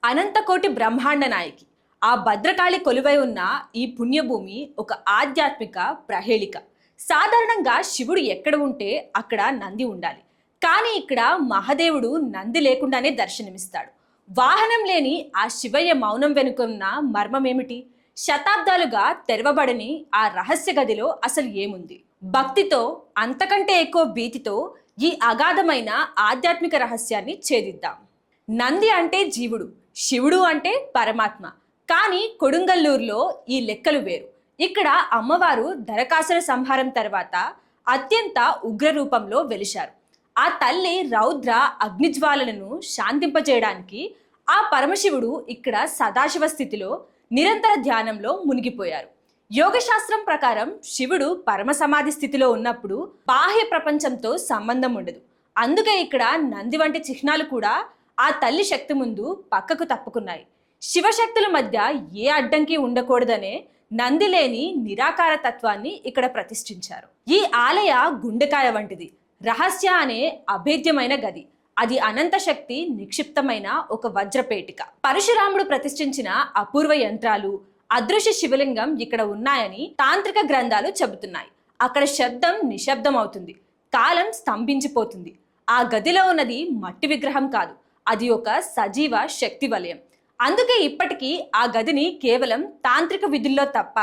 అనంతకోటి బ్రహ్మాండ నాయకి ఆ భద్రకాళి కొలువై ఉన్న ఈ పుణ్యభూమి ఒక ఆధ్యాత్మిక ప్రహేళిక. సాధారణంగా శివుడు ఎక్కడ ఉంటే అక్కడ నంది ఉండాలి. కానీ ఇక్కడ మహాదేవుడు నంది లేకుండానే దర్శనమిస్తాడు. వాహనం లేని ఆ శివయ్య మౌనం వెనుకున్న మర్మమేమిటి? శతాబ్దాలుగా తెరవబడని ఆ రహస్య గదిలో అసలు ఏముంది? భక్తితో, అంతకంటే ఎక్కువ భీతితో ఈ అగాధమైన ఆధ్యాత్మిక రహస్యాన్ని ఛేదిద్దాం. నంది అంటే జీవుడు, శివుడు అంటే పరమాత్మ. కానీ కొడుంగల్లూరులో ఈ లెక్కలు వేరు. ఇక్కడ అమ్మవారు దరకాసుర సంహారం తర్వాత అత్యంత ఉగ్ర రూపంలో వెలిశారు. ఆ తల్లి రౌద్ర అగ్నిజ్వాలలను శాంతింపజేయడానికి ఆ పరమశివుడు ఇక్కడ సదాశివ స్థితిలో నిరంతర ధ్యానంలో మునిగిపోయారు. యోగశాస్త్రం ప్రకారం శివుడు పరమ సమాధి స్థితిలో ఉన్నప్పుడు బాహ్య ప్రపంచంతో సంబంధం ఉండదు. అందుకే ఇక్కడ నంది వంటి చిహ్నాలు కూడా ఆ తల్లి శక్తి ముందు పక్కకు తప్పుకున్నాయి. శివశక్తుల మధ్య ఏ అడ్డంకి ఉండకూడదనే నంది లేని నిరాకార తత్వాన్ని ఇక్కడ ప్రతిష్ఠించారు. ఈ ఆలయ గుండెకాయ వంటిది, రహస్య అనే అభేద్యమైన గది. అది అనంత శక్తి నిక్షిప్తమైన ఒక వజ్రపేటిక. పరశురాముడు ప్రతిష్ఠించిన అపూర్వ యంత్రాలు, అదృశ్య శివలింగం ఇక్కడ ఉన్నాయని తాంత్రిక గ్రంథాలు చెబుతున్నాయి. అక్కడ శబ్దం నిశ్శబ్దం అవుతుంది, కాలం స్తంభించిపోతుంది. ఆ గదిలో ఉన్నది మట్టి విగ్రహం కాదు, అది ఒక సజీవ శక్తి వలయం. అందుకే ఇప్పటికీ ఆ గదిని కేవలం తాంత్రిక విధుల్లో తప్ప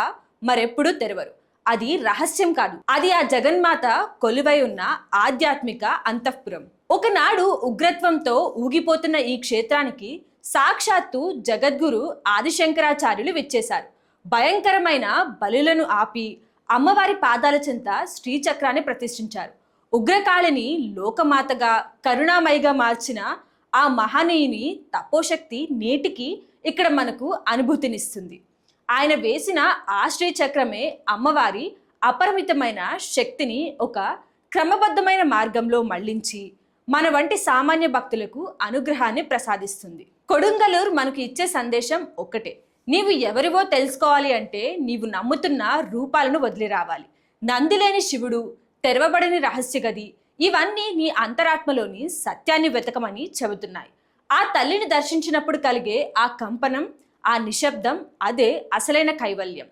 మరెప్పుడూ తెరవరు. అది రహస్యం కాదు, అది ఆ జగన్మాత కొలువై ఉన్న ఆధ్యాత్మిక అంతఃపురం. ఒకనాడు ఉగ్రత్వంతో ఊగిపోతున్న ఈ క్షేత్రానికి సాక్షాత్తు జగద్గురు ఆదిశంకరాచార్యులు విచ్చేశారు. భయంకరమైన బలులను ఆపి అమ్మవారి పాదాల చెంత శ్రీచక్రాన్ని ప్రతిష్ఠించారు. ఉగ్రకాళిని లోకమాతగా కరుణామయిగా మార్చిన ఆ మహనీయుని తపోశక్తి నేటికి ఇక్కడ మనకు అనుభూతినిస్తుంది. ఆయన వేసిన ఆ శ్రీచక్రమే అమ్మవారి అపరిమితమైన శక్తిని ఒక క్రమబద్ధమైన మార్గంలో మళ్లించి మన వంటి సామాన్య భక్తులకు అనుగ్రహాన్ని ప్రసాదిస్తుంది. కొడుంగలూరు మనకు ఇచ్చే సందేశం ఒక్కటే: నీవు ఎవరివో తెలుసుకోవాలి అంటే నీవు నమ్ముతున్న రూపాలను వదిలి రావాలి. నందిలేని శివుడు, తెరవబడని రహస్య గది, ఇవన్నీ నీ అంతరాత్మలోని సత్యాన్ని వెతకమని చెబుతున్నాయి. ఆ తల్లిని దర్శించినప్పుడు కలిగే ఆ కంపనం, ఆ నిశ్శబ్దం, అదే అసలైన కైవల్యం.